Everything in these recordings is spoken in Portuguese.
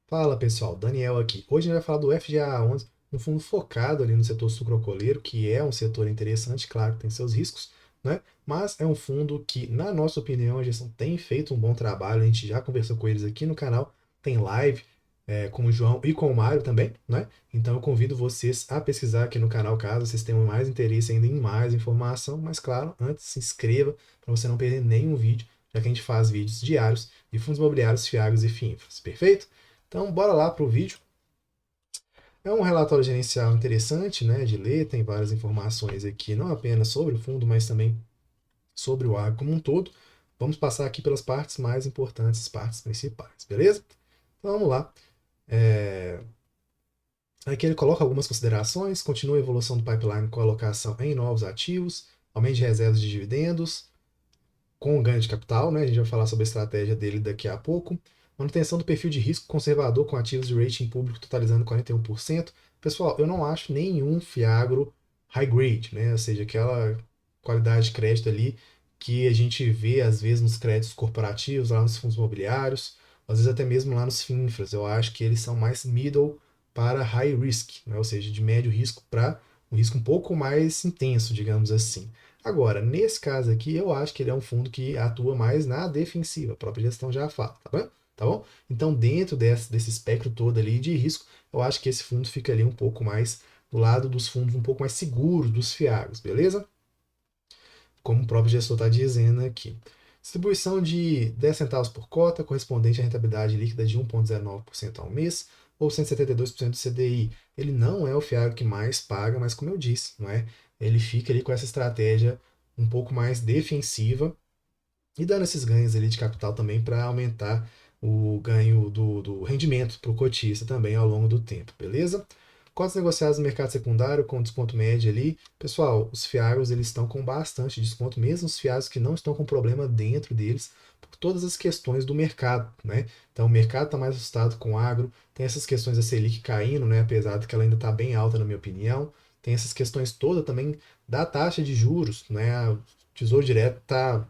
Fala pessoal, Daniel aqui. Hoje a gente vai falar do FGA11, um fundo focado ali no setor sucroalcooleiro, que é um setor interessante, claro que tem seus riscos, né? Mas é um fundo que, na nossa opinião, a gestão tem feito um bom trabalho. A gente já conversou com eles aqui no canal, tem live com o João e com o Mário também, né? Então eu convido vocês a pesquisar aqui no canal, caso vocês tenham mais interesse ainda em mais informação. Mas claro, antes se inscreva para você não perder nenhum vídeo, já que a gente faz vídeos diários de fundos imobiliários, FIAGs e FIINFRAs, perfeito? Então, bora lá para o vídeo. É um relatório gerencial interessante, né, de ler, tem várias informações aqui, não apenas sobre o fundo, mas também sobre o agro como um todo. Vamos passar aqui pelas partes mais importantes, as partes principais, beleza? Então, vamos lá. Aqui ele coloca algumas considerações, continua a evolução do pipeline com alocação em novos ativos, aumento de reservas de dividendos, com ganho de capital, né? A gente vai falar sobre a estratégia dele daqui a pouco. Manutenção do perfil de risco conservador com ativos de rating público totalizando 41%. Pessoal, eu não acho nenhum Fiagro high grade, né? Ou seja, aquela qualidade de crédito ali que a gente vê às vezes nos créditos corporativos, lá nos fundos imobiliários, às vezes até mesmo lá nos FINFRAs. Eu acho que eles são mais middle para high risk, né? Ou seja, de médio risco para um risco um pouco mais intenso, digamos assim. Agora, nesse caso aqui, eu acho que ele é um fundo que atua mais na defensiva, a própria gestão já fala, tá bom? Tá bom? Então, dentro desse espectro todo ali de risco, eu acho que esse fundo fica ali um pouco mais do lado dos fundos um pouco mais seguros, dos FIAGs, beleza? Como o próprio gestor está dizendo aqui. Distribuição de 10 centavos por cota, correspondente à rentabilidade líquida de 1,09% ao mês, ou 172% do CDI. Ele não é o FIAG que mais paga, mas como eu disse, não é? Ele fica ali com essa estratégia um pouco mais defensiva e dando esses ganhos ali de capital também para aumentar o ganho do rendimento para o cotista também ao longo do tempo, beleza? Cotas negociadas no mercado secundário com desconto médio ali. Pessoal, os fiagos eles estão com bastante desconto, mesmo os fiagos que não estão com problema dentro deles, por todas as questões do mercado, né? Então o mercado está mais assustado com o agro, tem essas questões da Selic caindo, né? Apesar de que ela ainda está bem alta na minha opinião, tem essas questões todas também da taxa de juros, né? O Tesouro Direto está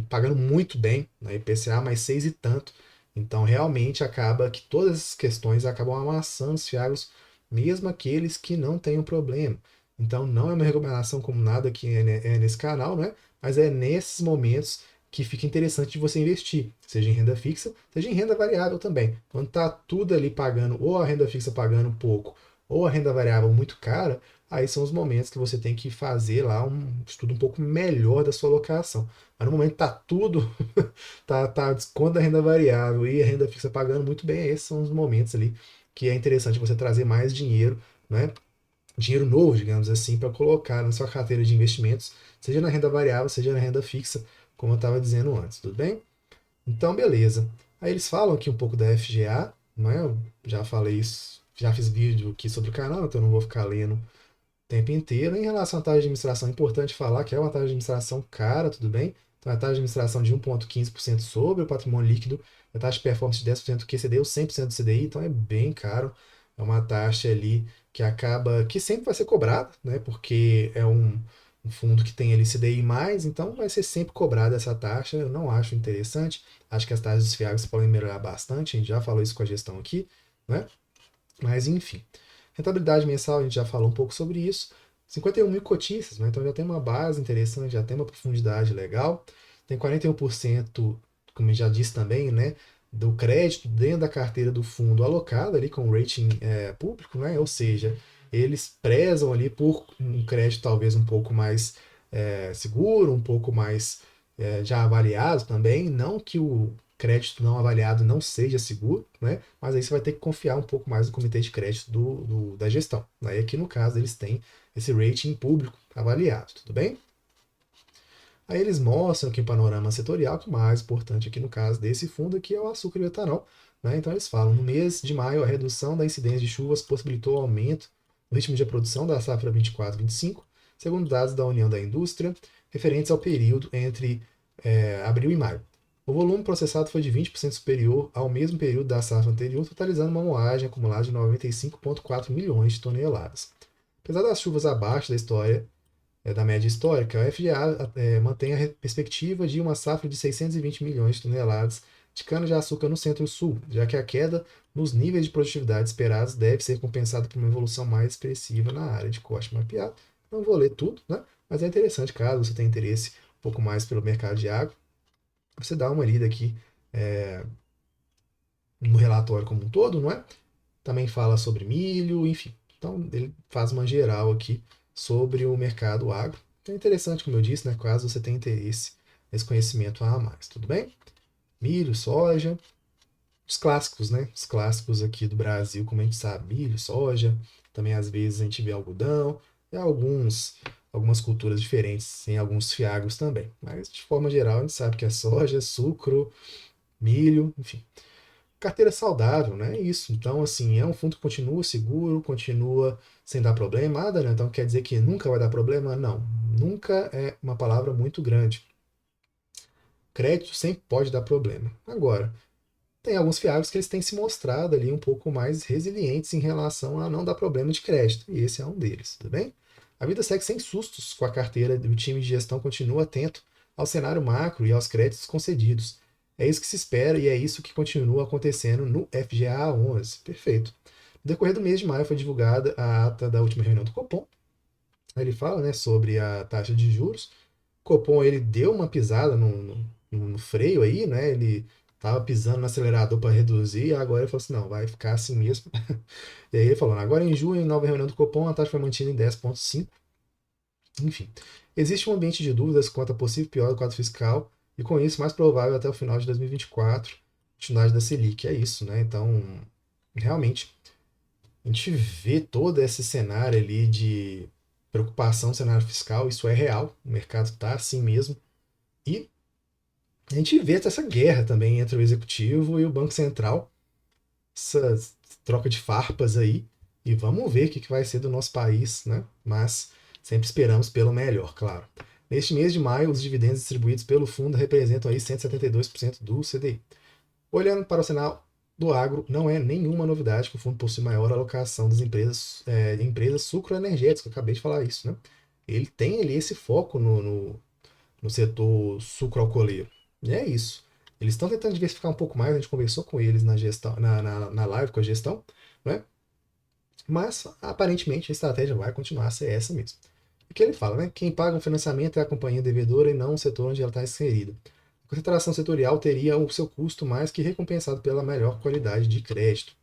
pagando muito bem, né? IPCA mais 6 e tanto. Então realmente acaba que todas essas questões acabam amassando os fiagos mesmo aqueles que não tenham problema. Então, não é uma recomendação como nada que é nesse canal, né? Mas é nesses momentos que fica interessante de você investir, seja em renda fixa, seja em renda variável também. Quando está tudo ali pagando, ou a renda fixa pagando pouco, ou a renda variável muito cara, aí são os momentos que você tem que fazer lá um estudo um pouco melhor da sua alocação. Mas no momento tá tudo, tá desconto da renda variável e a renda fixa pagando muito bem, esses são os momentos ali que é interessante você trazer mais dinheiro, né? Dinheiro novo, digamos assim, para colocar na sua carteira de investimentos, seja na renda variável, seja na renda fixa, como eu estava dizendo antes, tudo bem? Então, beleza. Aí eles falam aqui um pouco da FGA, né? Eu já falei isso, já fiz vídeo aqui sobre o canal, então eu não vou ficar lendo o tempo inteiro. Em relação à taxa de administração, é importante falar que é uma taxa de administração cara, tudo bem? Então, a taxa de administração de 1,15% sobre o patrimônio líquido, a taxa de performance de 10% do QCD ou 100% do CDI, então é bem caro. É uma taxa ali que acaba, que sempre vai ser cobrada, né? Porque é um fundo que tem ali CDI+, então vai ser sempre cobrada essa taxa. Eu não acho interessante. Acho que as taxas dos FIAGs podem melhorar bastante, a gente já falou isso com a gestão aqui, né? Mas enfim. Rentabilidade mensal, a gente já falou um pouco sobre isso. 51 mil cotistas, né? Então já tem uma base interessante, já tem uma profundidade legal. Tem 41%, como eu já disse também, né? Do crédito dentro da carteira do fundo alocado ali com rating público, né? Ou seja, eles prezam ali por um crédito talvez um pouco mais seguro, um pouco mais já avaliado também. Não que o crédito não avaliado não seja seguro, né? Mas aí você vai ter que confiar um pouco mais no comitê de crédito da gestão. Aí aqui no caso eles têm esse rating público avaliado, tudo bem? Aí eles mostram aqui o panorama setorial, que o mais importante aqui no caso desse fundo aqui é o açúcar e o etanol. Né? Então eles falam, no mês de maio a redução da incidência de chuvas possibilitou o aumento no ritmo de produção da safra 24/25, segundo dados da União da Indústria, referentes ao período entre abril e maio. O volume processado foi de 20% superior ao mesmo período da safra anterior, totalizando uma moagem acumulada de 95,4 milhões de toneladas. Apesar das chuvas abaixo da história da média histórica, a FGA mantém a perspectiva de uma safra de 620 milhões de toneladas de cana-de-açúcar no Centro-Sul, já que a queda nos níveis de produtividade esperados deve ser compensada por uma evolução mais expressiva na área de corte mapeado. Não vou ler tudo, né? Mas é interessante, caso você tenha interesse um pouco mais pelo mercado de agro, você dá uma lida aqui no relatório como um todo, não é? Também fala sobre milho, enfim. Então, ele faz uma geral aqui sobre o mercado agro. Então, é interessante, como eu disse, né? Caso você tenha interesse nesse conhecimento a mais, tudo bem? Milho, soja, os clássicos, né? Os clássicos aqui do Brasil, como a gente sabe, milho, soja, também às vezes a gente vê algodão, e algumas culturas diferentes, em alguns fiagros também. Mas, de forma geral, a gente sabe que é soja, sucro, milho, enfim. Carteira saudável, né? Isso. Então, assim, é um fundo que continua seguro, continua sem dar problema, nada, né? Então quer dizer que nunca vai dar problema? Não. Nunca é uma palavra muito grande. Crédito sempre pode dar problema. Agora, tem alguns fiagros que eles têm se mostrado ali um pouco mais resilientes em relação a não dar problema de crédito. E esse é um deles, tudo bem? A vida segue sem sustos com a carteira, o time de gestão continua atento ao cenário macro e aos créditos concedidos. É isso que se espera e é isso que continua acontecendo no FGA 11. Perfeito. No decorrer do mês de maio foi divulgada a ata da última reunião do Copom. Ele fala, né, sobre a taxa de juros. O Copom ele deu uma pisada no freio aí, né? Ele estava pisando no acelerador para reduzir, e agora ele falou assim, não, vai ficar assim mesmo. E aí ele falou, agora em junho, em nova reunião do Copom, a taxa foi mantida em 10,5. Enfim, existe um ambiente de dúvidas quanto a possível pior do quadro fiscal, e com isso, mais provável até o final de 2024, continuidade da Selic. É isso, né? Então, realmente, a gente vê todo esse cenário ali de preocupação no cenário fiscal, isso é real, o mercado está assim mesmo, e a gente vê essa guerra também entre o executivo e o Banco Central, essa troca de farpas aí, e vamos ver o que vai ser do nosso país, né? Mas sempre esperamos pelo melhor, claro. Neste mês de maio, os dividendos distribuídos pelo fundo representam aí 172% do CDI. Olhando para o cenário do agro, não é nenhuma novidade que o fundo possui maior alocação das empresas sucroenergéticas, eu acabei de falar isso, né? Ele tem ali esse foco no setor sucroalcooleiro. E é isso. Eles estão tentando diversificar um pouco mais, a gente conversou com eles na gestão, na live com a gestão, né? Mas aparentemente a estratégia vai continuar a ser essa mesmo. O que ele fala, né? Quem paga o financiamento é a companhia devedora e não o setor onde ela está inserida. A concentração setorial teria o seu custo mais que recompensado pela melhor qualidade de crédito.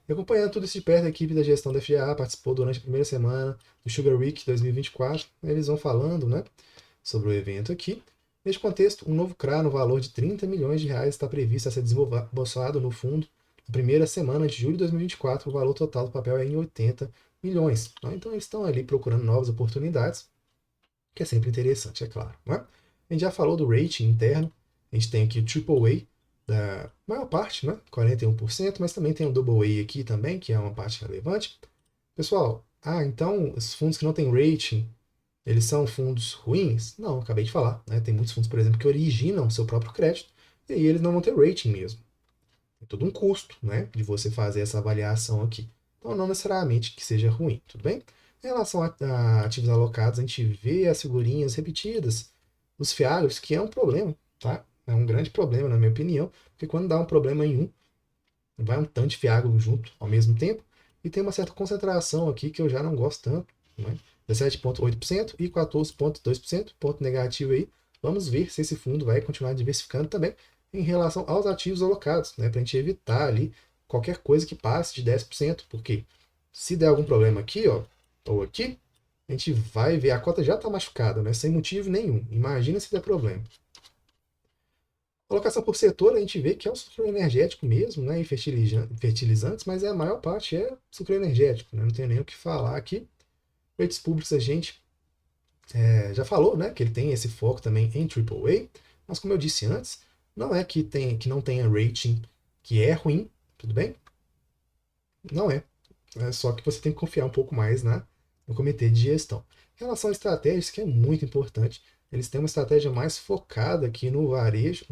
E acompanhando tudo isso de perto, a equipe da gestão da FGA participou durante a primeira semana do Sugar Week 2024. Eles vão falando, né, sobre o evento aqui. Neste contexto, um novo CRA no valor de 30 milhões de reais está previsto a ser desembolsado no fundo na primeira semana de julho de 2024. O valor total do papel é em 80 milhões. Então eles estão ali procurando novas oportunidades, que é sempre interessante, é claro. Não é? A gente já falou do rating interno. A gente tem aqui o AAA, da maior parte, né? 41%, mas também tem o AA aqui também, que é uma parte relevante. Pessoal, então os fundos que não têm rating, eles são fundos ruins? Não, acabei de falar. Né? Tem muitos fundos, por exemplo, que originam seu próprio crédito e aí eles não vão ter rating mesmo. Tem todo um custo, né, de você fazer essa avaliação aqui. Então, não necessariamente que seja ruim, tudo bem? Em relação a ativos alocados, a gente vê as figurinhas repetidas nos fiagros, que é um problema, tá? É um grande problema, na minha opinião, porque quando dá um problema em um, vai um tanto de fiagro junto ao mesmo tempo, e tem uma certa concentração aqui que eu já não gosto tanto, né? 17,8% e 14,2%, ponto negativo aí. Vamos ver se esse fundo vai continuar diversificando também em relação aos ativos alocados, né? Para a gente evitar ali qualquer coisa que passe de 10%, porque se der algum problema aqui, ó, ou aqui, a gente vai ver, a cota já está machucada, né? Sem motivo nenhum. Imagina se der problema. Colocação por setor, a gente vê que é o sucro energético mesmo, né? E fertilizantes, mas a maior parte é sucro energético, né? Não tenho nem o que falar aqui. Rates públicos a gente já falou, né? Que ele tem esse foco também em AAA, mas como eu disse antes, não é que não tenha rating que é ruim, tudo bem? Não é. É só que você tem que confiar um pouco mais no comitê de gestão. Em relação a estratégias, que é muito importante, eles têm uma estratégia mais focada aqui no varejo,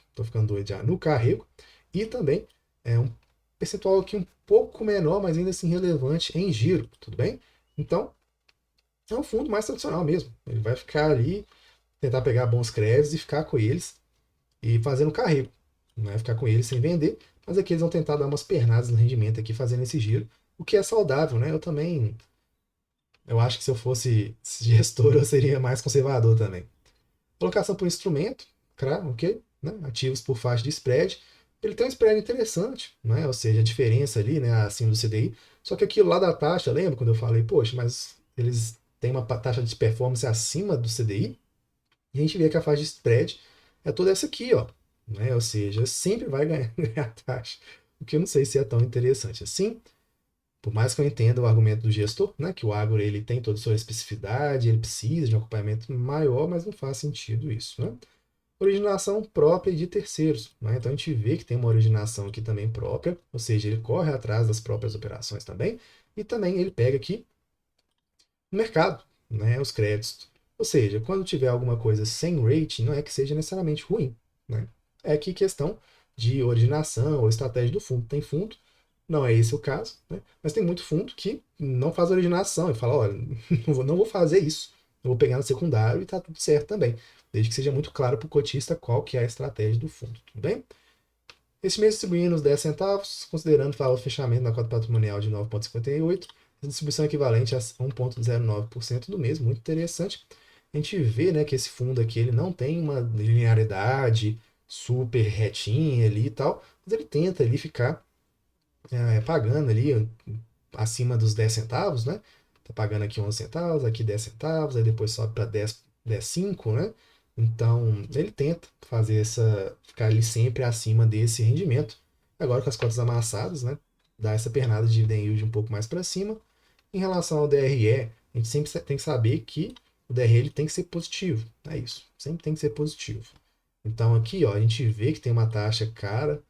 estou ficando doido já, no carrego, e também um percentual aqui um pouco menor, mas ainda assim relevante em giro, tudo bem? Então, é um fundo mais tradicional mesmo. Ele vai ficar ali, tentar pegar bons créditos e ficar com eles e fazendo carrego. não é ficar com ele sem vender, mas aqui eles vão tentar dar umas pernadas no rendimento aqui fazendo esse giro, o que é saudável, né? Eu acho que se eu fosse gestor eu seria mais conservador também. Colocação por instrumento, claro, ok, né? Ativos por faixa de spread. Ele tem um spread interessante, né? Ou seja, a diferença ali, né, acima do CDI. Só que aquilo lá da taxa, lembra quando eu falei, poxa, mas eles têm uma taxa de performance acima do CDI? E a gente vê que a faixa de spread é toda essa aqui, ó. Né? Ou seja, sempre vai ganhar, ganhar taxa. O que eu não sei se é tão interessante assim. Por mais que eu entenda o argumento do gestor, né, que o agro ele tem toda a sua especificidade, ele precisa de um acompanhamento maior, mas não faz sentido isso. Né? Originação própria de terceiros. Né? Então a gente vê que tem uma originação aqui também própria, ou seja, ele corre atrás das próprias operações também, e também ele pega aqui no mercado, né, os créditos. Ou seja, quando tiver alguma coisa sem rating, não é que seja necessariamente ruim. Né? É aqui questão de originação ou estratégia do fundo. Tem fundo, não é esse o caso, né? Mas tem muito fundo que não faz originação e fala, olha, não vou fazer isso. Eu vou pegar no secundário e está tudo certo também. Desde que seja muito claro para o cotista qual que é a estratégia do fundo, tudo bem? Esse mês distribuindo os 10 centavos, considerando o fechamento na cota patrimonial de 9,58, a distribuição equivalente a 1,09% do mês, muito interessante. A gente vê, né, que esse fundo aqui ele não tem uma linearidade super retinha ali e tal, mas ele tenta ali ficar pagando ali acima dos 10 centavos, né? Tá pagando aqui 11 centavos, aqui 10 centavos, aí depois sobe para 10,5, né? Então, ele tenta fazer ficar ali sempre acima desse rendimento. Agora com as cotas amassadas, né? Dá essa pernada de dividend yield um pouco mais para cima. Em relação ao DRE, a gente sempre tem que saber que o DRE ele tem que ser positivo. É isso, sempre tem que ser positivo. Então aqui, ó, a gente vê que tem uma taxa cara,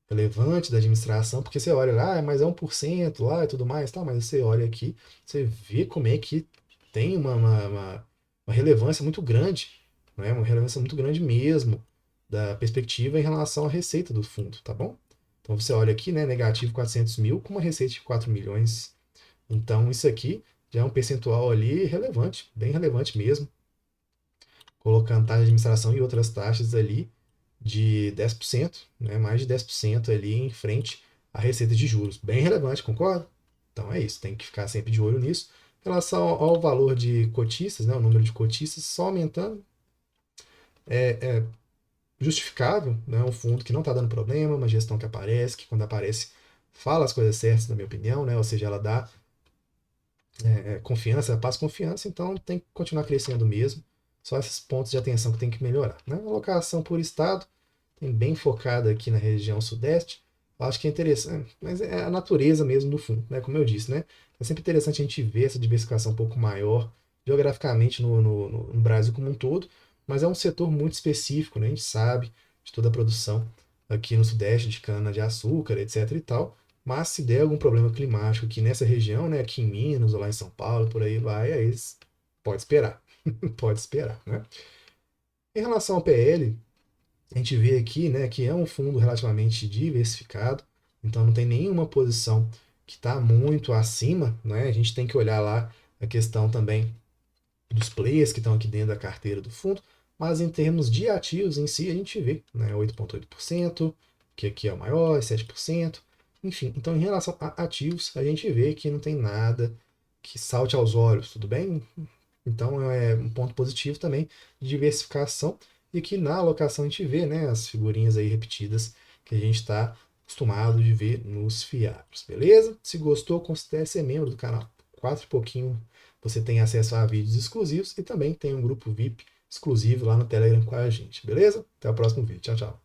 relevante da administração, porque você olha lá, mas é 1% lá e tudo mais, tá? Mas você olha aqui, você vê como é que tem uma relevância muito grande, né? Uma relevância muito grande mesmo da perspectiva em relação à receita do fundo, tá bom? Então você olha aqui, né, negativo 400 mil com uma receita de 4 milhões. Então isso aqui já é um percentual ali relevante, bem relevante mesmo, colocando taxa de administração e outras taxas ali de 10%, né, mais de 10% ali em frente à receita de juros. Bem relevante, concorda? Então é isso, tem que ficar sempre de olho nisso. Em relação ao valor de cotistas, né, o número de cotistas só aumentando, é justificável, né, um fundo que não está dando problema, uma gestão que aparece, que quando aparece fala as coisas certas, na minha opinião, né, ou seja, ela dá confiança, passa confiança, então tem que continuar crescendo mesmo. Só esses pontos de atenção que tem que melhorar. Né? Alocação por estado, tem bem focada aqui na região sudeste. Eu acho que é interessante, mas é a natureza mesmo do fundo, né? Como eu disse, né? É sempre interessante a gente ver essa diversificação um pouco maior geograficamente no Brasil como um todo, mas é um setor muito específico, né? A gente sabe de toda a produção aqui no sudeste de cana-de-açúcar, etc e tal, mas se der algum problema climático aqui nessa região, né, aqui em Minas ou lá em São Paulo, por aí vai, aí pode esperar. Pode esperar, né? Em relação ao PL, a gente vê aqui, né, que é um fundo relativamente diversificado, então não tem nenhuma posição que está muito acima, né? A gente tem que olhar lá a questão também dos players que estão aqui dentro da carteira do fundo, mas em termos de ativos em si, a gente vê, né, 8,8%, que aqui é o maior, 7%, enfim. Então, em relação a ativos, a gente vê que não tem nada que salte aos olhos, tudo bem? Então, é um ponto positivo também de diversificação, e que na alocação a gente vê, né, as figurinhas aí repetidas que a gente está acostumado de ver nos FIAs, beleza? Se gostou, considere ser membro do canal. 4 e pouquinho você tem acesso a vídeos exclusivos e também tem um grupo VIP exclusivo lá no Telegram com a gente, beleza? Até o próximo vídeo. Tchau, tchau.